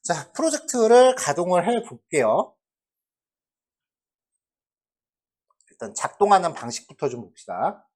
자, 프로젝트를 가동을 해 볼게요. 일단 작동하는 방식부터 좀 봅시다.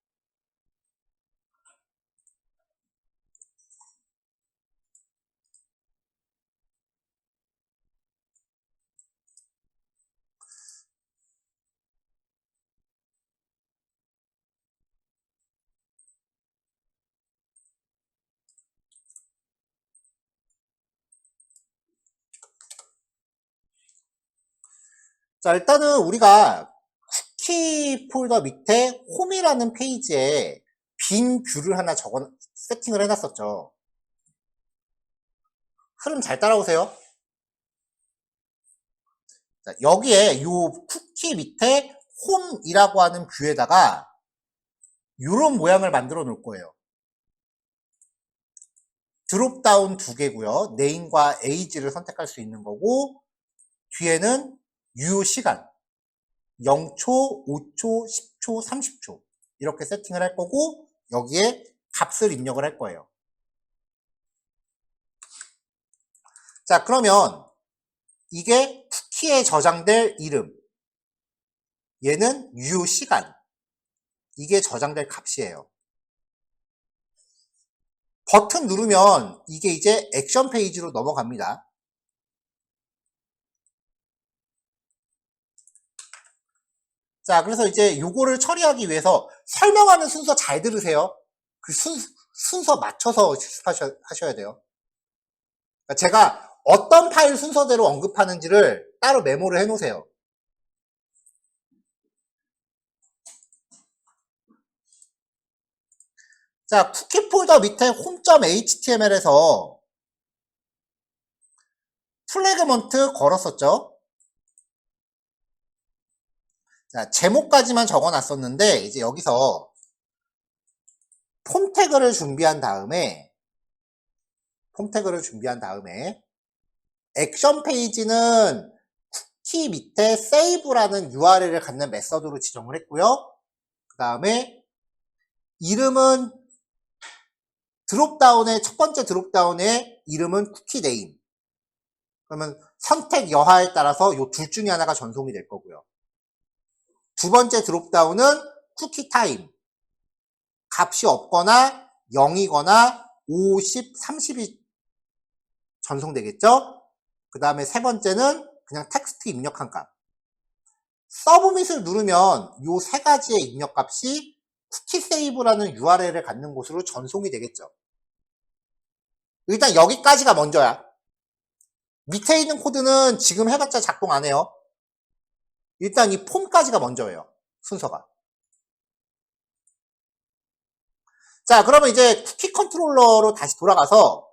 자, 일단은 우리가 쿠키 폴더 밑에 홈이라는 페이지에 빈 뷰를 하나 세팅을 해놨었죠. 흐름 잘 따라오세요. 자, 여기에 이 쿠키 밑에 홈이라고 하는 뷰에다가 이런 모양을 만들어 놓을 거예요. 드롭다운 2개고요. name과 age를 선택할 수 있는 거고, 뒤에는 유효 시간 0초, 5초, 10초, 30초 이렇게 세팅을 할 거고, 여기에 값을 입력을 할 거예요. 자, 그러면 이게 쿠키에 저장될 이름, 얘는 유효 시간, 이게 저장될 값이에요. 버튼 누르면 이게 이제 액션 페이지로 넘어갑니다. 자, 그래서 이제 요거를 처리하기 위해서 설명하는 순서 잘 들으세요. 그 순서 맞춰서 실습하셔야 돼요. 그러니까 제가 어떤 파일 순서대로 언급하는지를 따로 메모를 해 놓으세요. 자, 쿠키 폴더 밑에 home.html에서 플래그먼트 걸었었죠. 자, 제목까지만 적어 놨었는데, 이제 여기서 폼 태그를 준비한 다음에, 액션 페이지는 쿠키 밑에 save라는 URL을 갖는 메서드로 지정을 했고요. 그 다음에 이름은 첫 번째 드롭다운의 이름은 쿠키 네임. 그러면 선택 여하에 따라서 이 둘 중에 하나가 전송이 될 거고요. 두 번째 드롭다운은 쿠키 타임. 값이 없거나 0이거나 50, 30이 전송되겠죠? 그 다음에 세 번째는 그냥 텍스트 입력한 값. 서브밋을 누르면 이 세 가지의 입력 값이 쿠키 세이브라는 URL을 갖는 곳으로 전송이 되겠죠. 일단 여기까지가 먼저야. 밑에 있는 코드는 지금 해봤자 작동 안 해요. 일단 이 폼까지가 먼저예요. 순서가. 자, 그러면 이제 쿠키 컨트롤러로 다시 돌아가서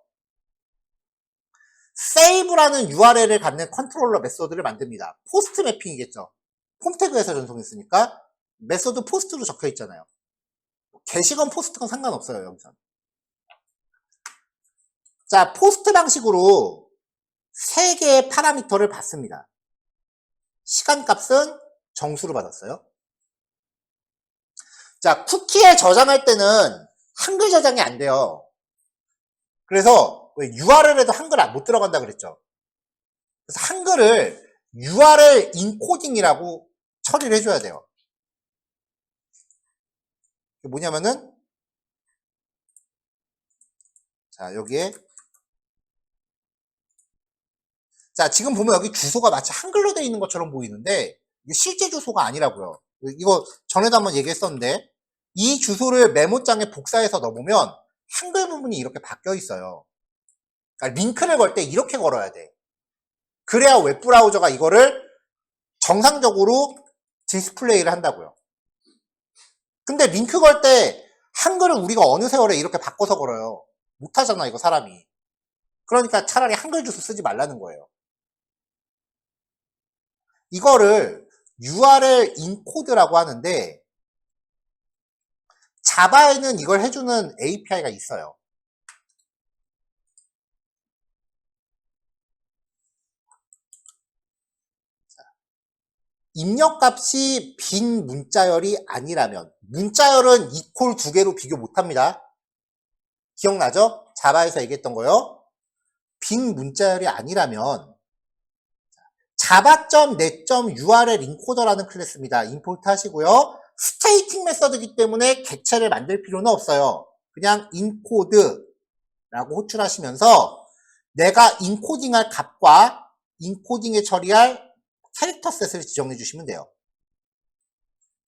save라는 URL을 갖는 컨트롤러 메소드를 만듭니다. 포스트 매핑이겠죠. 폼 태그에서 전송했으니까 메소드 포스트로 적혀 있잖아요. 게시건 포스트건 상관없어요, 여기서. 자, 포스트 방식으로 3개의 파라미터를 받습니다. 시간 값은 정수로 받았어요. 자, 쿠키에 저장할 때는 한글 저장이 안 돼요. 그래서 URL에도 한글 못 들어간다 그랬죠. 그래서 한글을 URL 인코딩이라고 처리를 해줘야 돼요. 뭐냐면은, 자, 여기에, 자, 지금 보면 여기 주소가 마치 한글로 되어 있는 것처럼 보이는데, 이게 실제 주소가 아니라고요. 이거 전에도 한번 얘기했었는데, 이 주소를 메모장에 복사해서 넣어보면 한글 부분이 이렇게 바뀌어 있어요. 그러니까 링크를 걸 때 이렇게 걸어야 돼. 그래야 웹브라우저가 이거를 정상적으로 디스플레이를 한다고요. 근데 링크 걸 때 한글을 우리가 어느 세월에 이렇게 바꿔서 걸어요. 못하잖아, 이거 사람이. 그러니까 차라리 한글 주소 쓰지 말라는 거예요. 이거를 URL 인코드라고 하는데, 자바에는 이걸 해주는 API가 있어요. 입력값이 빈 문자열이 아니라면, 문자열은 이퀄 2개로 비교 못합니다. 기억나죠? 자바에서 얘기했던 거요. 긴 문자열이 아니라면 java.net.url 인코더라는 클래스입니다. 임포트 하시고요. 스테이팅 메서드이기 때문에 객체를 만들 필요는 없어요. 그냥 인코드라고 호출하시면서 내가 인코딩할 값과 인코딩에 처리할 캐릭터 셋을 지정해 주시면 돼요.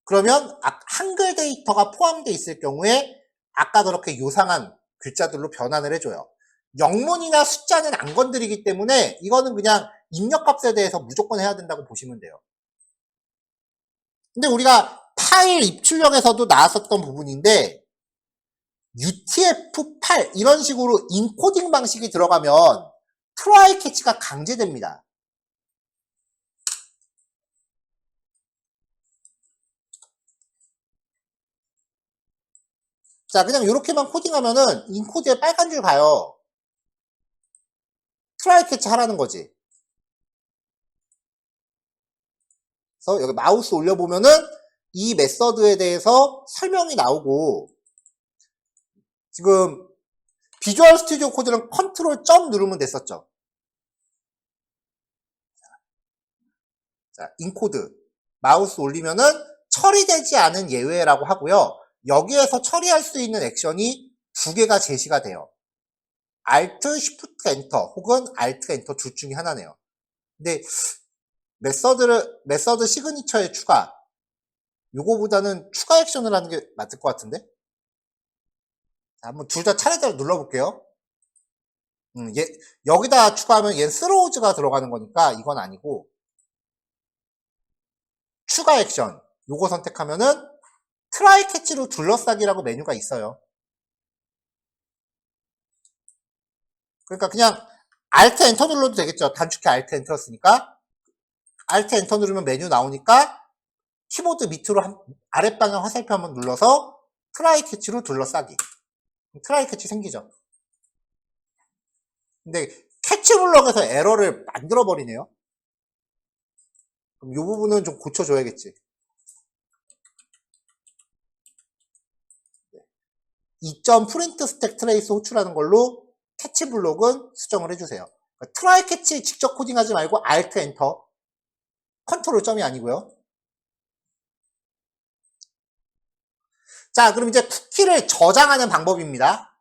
그러면 한글 데이터가 포함되어 있을 경우에 아까 그렇게 요상한 글자들로 변환을 해줘요. 영문이나 숫자는 안 건드리기 때문에 이거는 그냥 입력값에 대해서 무조건 해야 된다고 보시면 돼요. 근데 우리가 파일 입출력에서도 나왔었던 부분인데 UTF-8 이런 식으로 인코딩 방식이 들어가면 트라이 캐치가 강제됩니다. 자, 그냥 이렇게만 코딩하면은 인코드에 빨간 줄 가요. 트라이 캐치 하라는 거지. 그래서 여기 마우스 올려보면은 이 메서드에 대해서 설명이 나오고 지금 비주얼 스튜디오 코드는 컨트롤 점 누르면 됐었죠. 자, 인코드 마우스 올리면은 처리되지 않은 예외라고 하고요. 여기에서 처리할 수 있는 액션이 두 개가 제시가 돼요. Alt, Shift, Enter 혹은 Alt, Enter 둘 중에 하나네요. 근데 메서드 시그니처의 추가 요거보다는 추가 액션을 하는 게 맞을 것 같은데? 자, 한번 둘 다 차례대로 눌러볼게요. 여기다 추가하면 얘 스로우즈가 들어가는 거니까 이건 아니고 추가 액션 요거 선택하면은 트라이 캐치로 둘러싸기라고 메뉴가 있어요. 그러니까 그냥 Alt Enter 눌러도 되겠죠. 단축키 Alt Enter였으니까 Alt Enter 누르면 메뉴 나오니까 키보드 밑으로 아랫방향 화살표 한번 눌러서 트라이 캐치로 둘러싸기. 트라이 캐치 생기죠. 근데 캐치 블럭에서 에러를 만들어 버리네요. 그럼 이 부분은 좀 고쳐줘야겠지. 2.print stack trace 호출하는 걸로 캐치 블록은 수정을 해주세요. 그러니까 트라이 캐치 직접 코딩하지 말고 Alt Enter 컨트롤 점이 아니고요. 자, 그럼 이제 쿠키를 저장하는 방법입니다.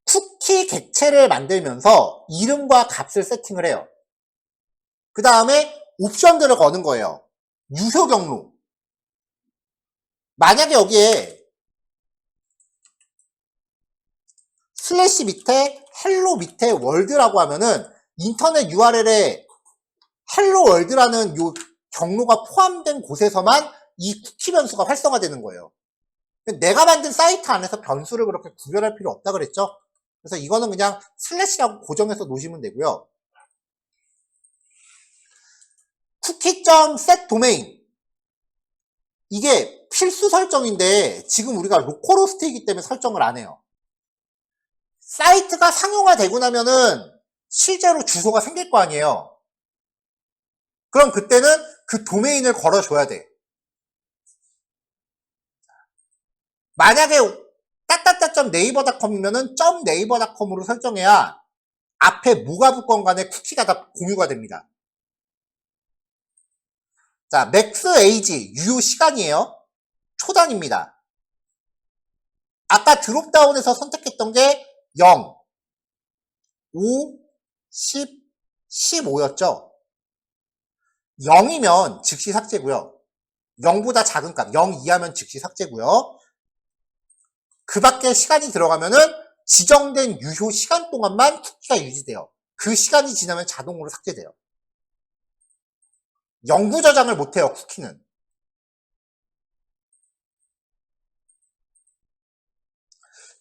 쿠키 객체를 만들면서 이름과 값을 세팅을 해요. 그 다음에 옵션들을 거는 거예요. 유효 경로. 만약에 여기에 슬래시 밑에 헬로 밑에 월드라고 하면은 인터넷 URL에 헬로 월드라는 요 경로가 포함된 곳에서만 이 쿠키 변수가 활성화되는 거예요. 내가 만든 사이트 안에서 변수를 그렇게 구별할 필요 없다 그랬죠? 그래서 이거는 그냥 슬래시라고 고정해서 놓으시면 되고요. 쿠키.set 도메인 이게 필수 설정인데 지금 우리가 로컬호스트이기 때문에 설정을 안 해요. 사이트가 상용화되고 나면은 실제로 주소가 생길 거 아니에요. 그럼 그때는 그 도메인을 걸어줘야 돼. 만약에 따따따.naver.com이면은 .naver.com으로 설정해야 앞에 뭐가 붙건 간에 쿠키가 다 공유가 됩니다. 자, max age 유효 시간이에요. 초단입니다. 아까 드롭다운에서 선택했던 게 0, 5, 10, 15였죠. 0이면 즉시 삭제고요. 0보다 작은 값, 0 이하면 즉시 삭제고요. 그 밖에 시간이 들어가면은 지정된 유효 시간 동안만 쿠키가 유지돼요. 그 시간이 지나면 자동으로 삭제돼요. 영구 저장을 못해요, 쿠키는.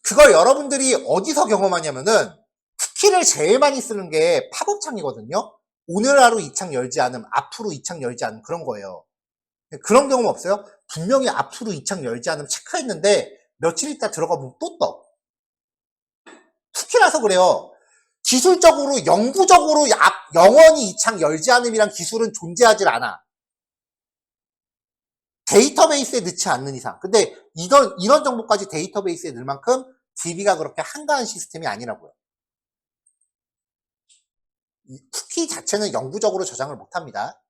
그걸 여러분들이 어디서 경험하냐면은 쿠키를 제일 많이 쓰는 게 팝업창이거든요. 오늘 하루 이 창 열지 않음, 앞으로 이 창 열지 않음 그런 거예요. 그런 경험 없어요? 분명히 앞으로 이 창 열지 않음 체크했는데 며칠 있다 들어가보면 또 떠. 쿠키라서 그래요. 기술적으로 영구적으로 영원히 이 창 열지 않음이란 기술은 존재하질 않아. 데이터베이스에 넣지 않는 이상. 근데 이런 정보까지 데이터베이스에 넣을 만큼 DB가 그렇게 한가한 시스템이 아니라고요. 이 쿠키 자체는 영구적으로 저장을 못합니다.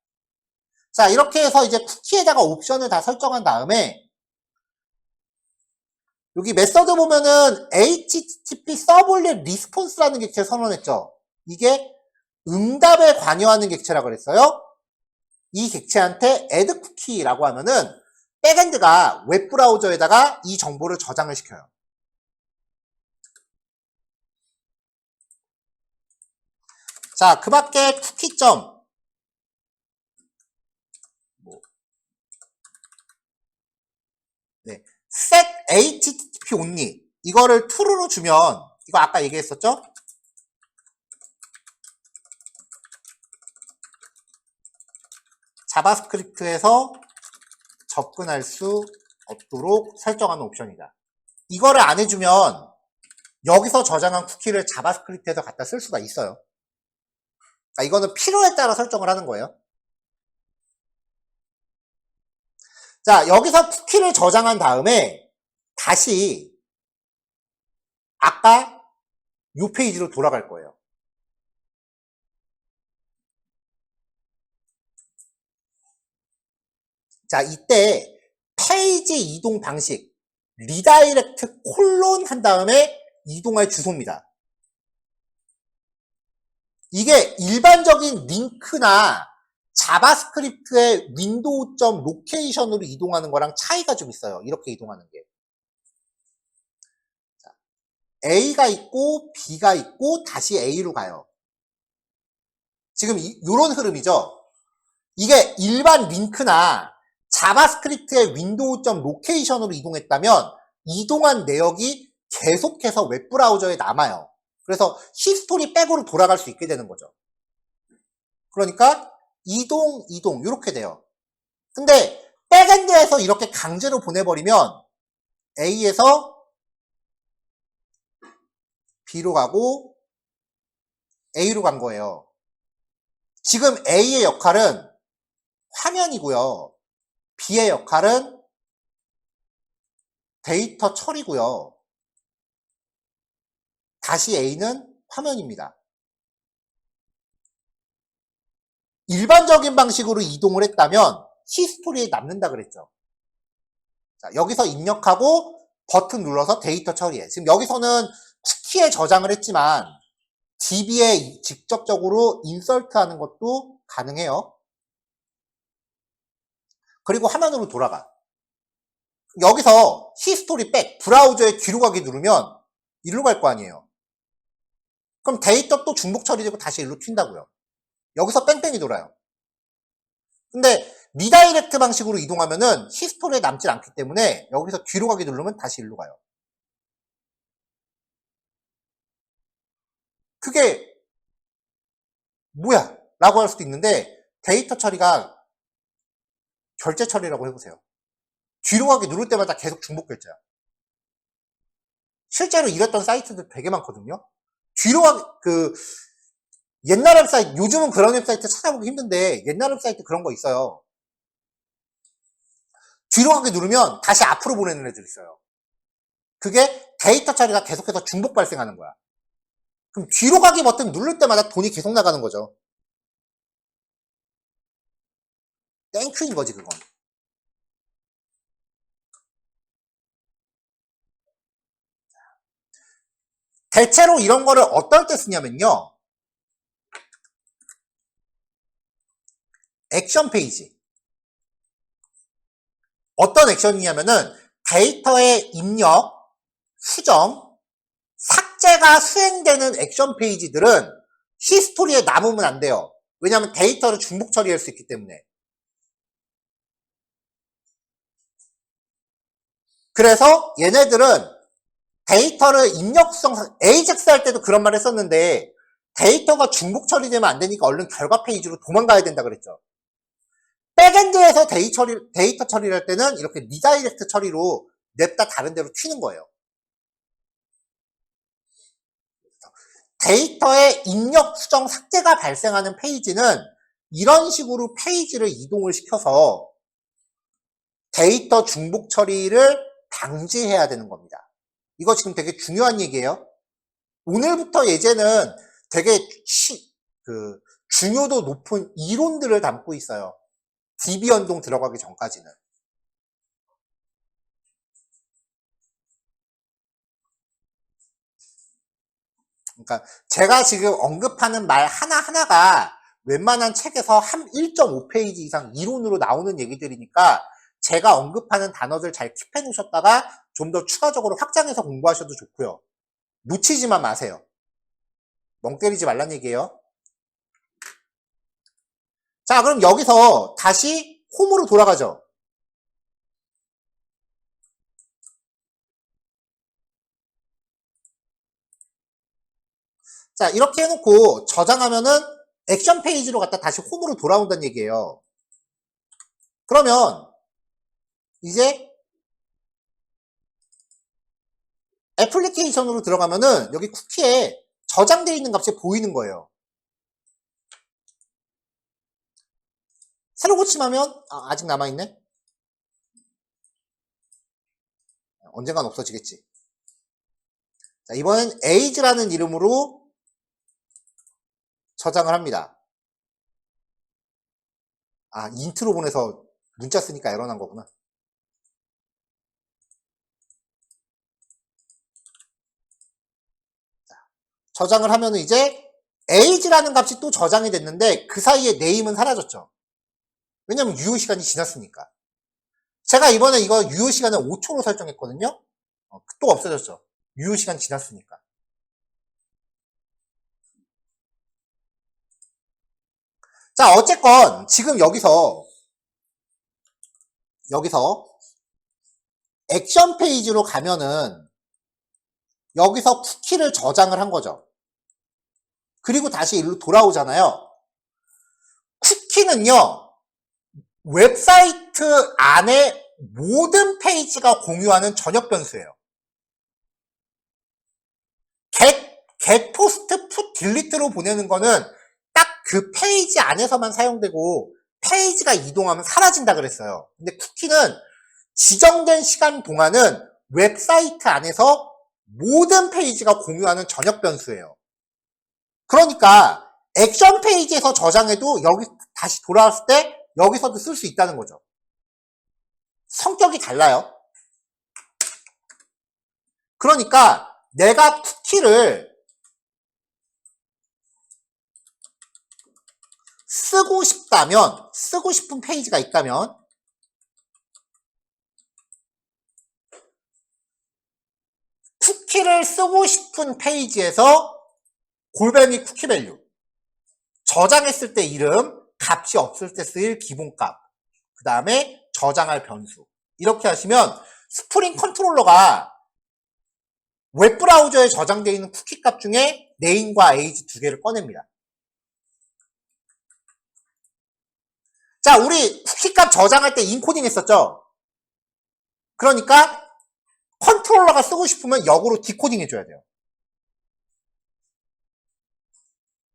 자, 이렇게 해서 이제 쿠키에다가 옵션을 다 설정한 다음에 여기 메서드 보면은 HTTP 서블릿 리스폰스라는 객체 선언했죠. 이게 응답에 관여하는 객체라고 그랬어요. 이 객체한테 add cookie라고 하면은 백엔드가 웹브라우저에다가 이 정보를 저장을 시켜요. 자, 그 밖에 쿠키점 set http only 이거를 true로 주면 이거 아까 얘기했었죠? 자바스크립트에서 접근할 수 없도록 설정하는 옵션이다. 이거를 안 해주면 여기서 저장한 쿠키를 자바스크립트에서 갖다 쓸 수가 있어요. 그러니까 이거는 필요에 따라 설정을 하는 거예요. 자, 여기서 쿠키를 저장한 다음에 다시 아까 이 페이지로 돌아갈 거예요. 자, 이때 페이지 이동 방식 리다이렉트 콜론 한 다음에 이동할 주소입니다. 이게 일반적인 링크나 자바스크립트의 윈도우.점 로케이션으로 이동하는 거랑 차이가 좀 있어요. 이렇게 이동하는 게. 자, A가 있고 B가 있고 다시 A로 가요. 지금 이런 흐름이죠. 이게 일반 링크나 자바스크립트의 윈도우.점 로케이션으로 이동했다면 이동한 내역이 계속해서 웹브라우저에 남아요. 그래서 히스토리 백으로 돌아갈 수 있게 되는 거죠. 그러니까 이동 이렇게 돼요. 근데 백엔드에서 이렇게 강제로 보내버리면 A에서 B로 가고 A로 간 거예요. 지금 A의 역할은 화면이고요. B의 역할은 데이터 처리고요. 다시 A는 화면입니다. 일반적인 방식으로 이동을 했다면 히스토리에 남는다 그랬죠. 자, 여기서 입력하고 버튼 눌러서 데이터 처리해. 지금 여기서는 쿠키에 저장을 했지만 DB에 직접적으로 인설트하는 것도 가능해요. 그리고 화면으로 돌아가. 여기서 히스토리 백, 브라우저에 뒤로 가기 누르면 일로 갈 거 아니에요. 그럼 데이터 또 중복 처리되고 다시 일로 튄다고요. 여기서 뺑뺑이 돌아요. 근데 리다이렉트 방식으로 이동하면은 히스토리에 남질 않기 때문에 여기서 뒤로 가기 누르면 다시 일로 가요. 그게 뭐야? 라고 할 수도 있는데 데이터 처리가 결제 처리라고 해보세요. 뒤로 가기 누를 때마다 계속 중복 결제야. 실제로 이랬던 사이트들 되게 많거든요. 뒤로 가기, 옛날 웹사이트, 요즘은 그런 웹사이트 찾아보기 힘든데 옛날 웹사이트 그런 거 있어요. 뒤로 가기 누르면 다시 앞으로 보내는 애들 있어요. 그게 데이터 처리가 계속해서 중복 발생하는 거야. 그럼 뒤로 가기 버튼 누를 때마다 돈이 계속 나가는 거죠. 땡큐인 거지 그건. 대체로 이런 거를 어떨 때 쓰냐면요. 액션 페이지. 어떤 액션이냐면은 데이터의 입력, 수정, 삭제가 수행되는 액션 페이지들은 히스토리에 남으면 안 돼요. 왜냐하면 데이터를 중복 처리할 수 있기 때문에. 그래서 얘네들은 데이터를 입력 수정, AJAX 할 때도 그런 말 했었는데 데이터가 중복 처리되면 안 되니까 얼른 결과 페이지로 도망가야 된다 그랬죠. 백엔드에서 데이터 처리를 할 때는 이렇게 리다이렉트 처리로 냅다 다른 데로 튀는 거예요. 데이터의 입력, 수정, 삭제가 발생하는 페이지는 이런 식으로 페이지를 이동을 시켜서 데이터 중복 처리를 방지해야 되는 겁니다. 이거 지금 되게 중요한 얘기예요. 오늘부터 예제는 되게 중요도 높은 이론들을 담고 있어요. DB 연동 들어가기 전까지는. 그러니까 제가 지금 언급하는 말 하나하나가 웬만한 책에서 한 1.5페이지 이상 이론으로 나오는 얘기들이니까 제가 언급하는 단어들 잘 킵해 놓으셨다가 좀 더 추가적으로 확장해서 공부하셔도 좋고요. 놓치지만 마세요. 멍 때리지 말란 얘기예요. 자, 그럼 여기서 다시 홈으로 돌아가죠. 자, 이렇게 해놓고 저장하면은 액션 페이지로 갔다 다시 홈으로 돌아온다는 얘기예요. 그러면 이제 애플리케이션으로 들어가면은 여기 쿠키에 저장되어 있는 값이 보이는 거예요. 새로 고침하면 아직 남아있네? 언젠간 없어지겠지. 자, 이번엔 age라는 이름으로 저장을 합니다. 인트로 보내서 문자 쓰니까 에러 난 거구나. 자, 저장을 하면 이제 age라는 값이 또 저장이 됐는데 그 사이에 네임은 사라졌죠. 왜냐면 유효 시간이 지났으니까. 제가 이번에 이거 유효 시간을 5초로 설정했거든요. 또 없어졌죠. 유효 시간 지났으니까. 자, 어쨌건 지금 여기서 액션 페이지로 가면은 여기서 쿠키를 저장을 한 거죠. 그리고 다시 일로 돌아오잖아요. 쿠키는요, 웹사이트 안에 모든 페이지가 공유하는 전역 변수예요. get post put delete로 보내는 거는 딱 그 페이지 안에서만 사용되고 페이지가 이동하면 사라진다 그랬어요. 근데 쿠키는 지정된 시간 동안은 웹사이트 안에서 모든 페이지가 공유하는 전역 변수예요. 그러니까 액션 페이지에서 저장해도 여기 다시 돌아왔을 때 여기서도 쓸 수 있다는 거죠. 성격이 달라요. 그러니까 내가 쿠키를 쓰고 싶다면, 쓰고 싶은 페이지가 있다면 쿠키를 쓰고 싶은 페이지에서 골뱅이 쿠키 밸류 저장했을 때 이름, 값이 없을 때 쓰일 기본값, 그 다음에 저장할 변수 이렇게 하시면 스프링 컨트롤러가 웹브라우저에 저장되어 있는 쿠키 값 중에 name과 age 두 개를 꺼냅니다. 자, 우리 쿠키 값 저장할 때 인코딩 했었죠? 그러니까 컨트롤러가 쓰고 싶으면 역으로 디코딩 해줘야 돼요.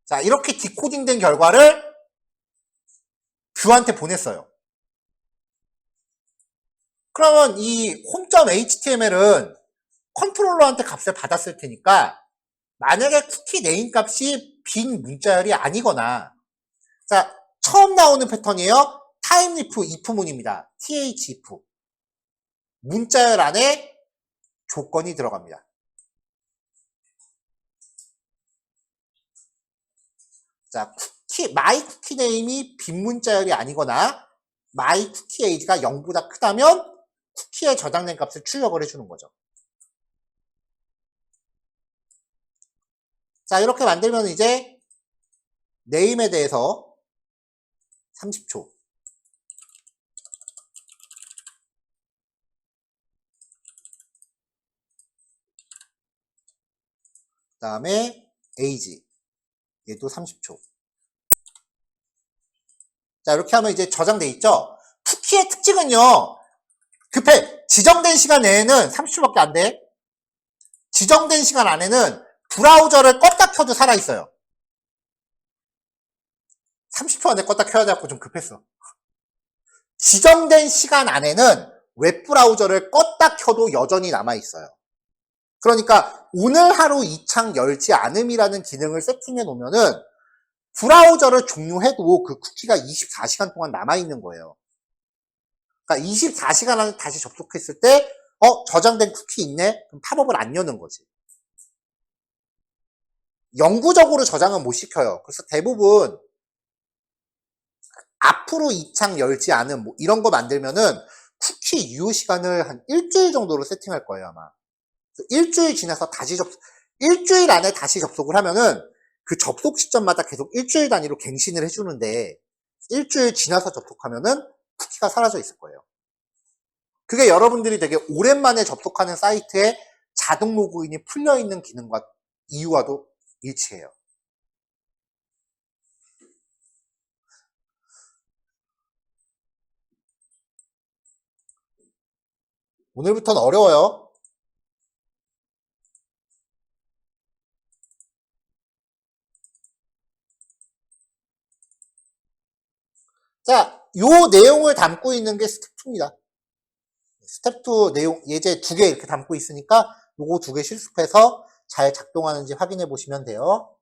자, 이렇게 디코딩 된 결과를 뷰한테 보냈어요. 그러면 이 home.html은 컨트롤러한테 값을 받았을 테니까 만약에 쿠키 네임 값이 빈 문자열이 아니거나, 자, 처음 나오는 패턴이에요. 타임리프 if문입니다. thif. 문자열 안에 조건이 들어갑니다. 자, my 쿠키 네임이 빈 문자열이 아니거나 my 쿠키 age가 0보다 크다면 쿠키에 저장된 값을 출력을 해주는 거죠. 자, 이렇게 만들면 이제 네임에 대해서 30초. 그 다음에 age. 얘도 30초. 자, 이렇게 하면 이제 저장돼 있죠? 쿠키의 특징은요, 급해. 지정된 시간 내에는 30초밖에 안 돼. 지정된 시간 안에는 브라우저를 껐다 켜도 살아있어요. 30초 안에 껐다 켜야 돼갖고 좀 급했어. 지정된 시간 안에는 웹브라우저를 껐다 켜도 여전히 남아있어요. 그러니까 오늘 하루 이 창 열지 않음이라는 기능을 세팅해 놓으면은 브라우저를 종료해도 그 쿠키가 24시간 동안 남아있는 거예요. 그러니까 24시간 안에 다시 접속했을 때 저장된 쿠키 있네? 그럼 팝업을 안 여는 거지. 영구적으로 저장은 못 시켜요. 그래서 대부분 앞으로 이 창 열지 않은 뭐 이런 거 만들면은 쿠키 유효 시간을 한 일주일 정도로 세팅할 거예요, 아마. 일주일 지나서 일주일 안에 다시 접속을 하면은 그 접속 시점마다 계속 일주일 단위로 갱신을 해주는데 일주일 지나서 접속하면은 쿠키가 사라져 있을 거예요. 그게 여러분들이 되게 오랜만에 접속하는 사이트에 자동 로그인이 풀려있는 기능과 이유와도 일치해요. 오늘부터는 어려워요. 자, 요 내용을 담고 있는 게 스텝 2입니다. 스텝 2 내용, 예제 2개 이렇게 담고 있으니까 요거 2개 실습해서 잘 작동하는지 확인해 보시면 돼요.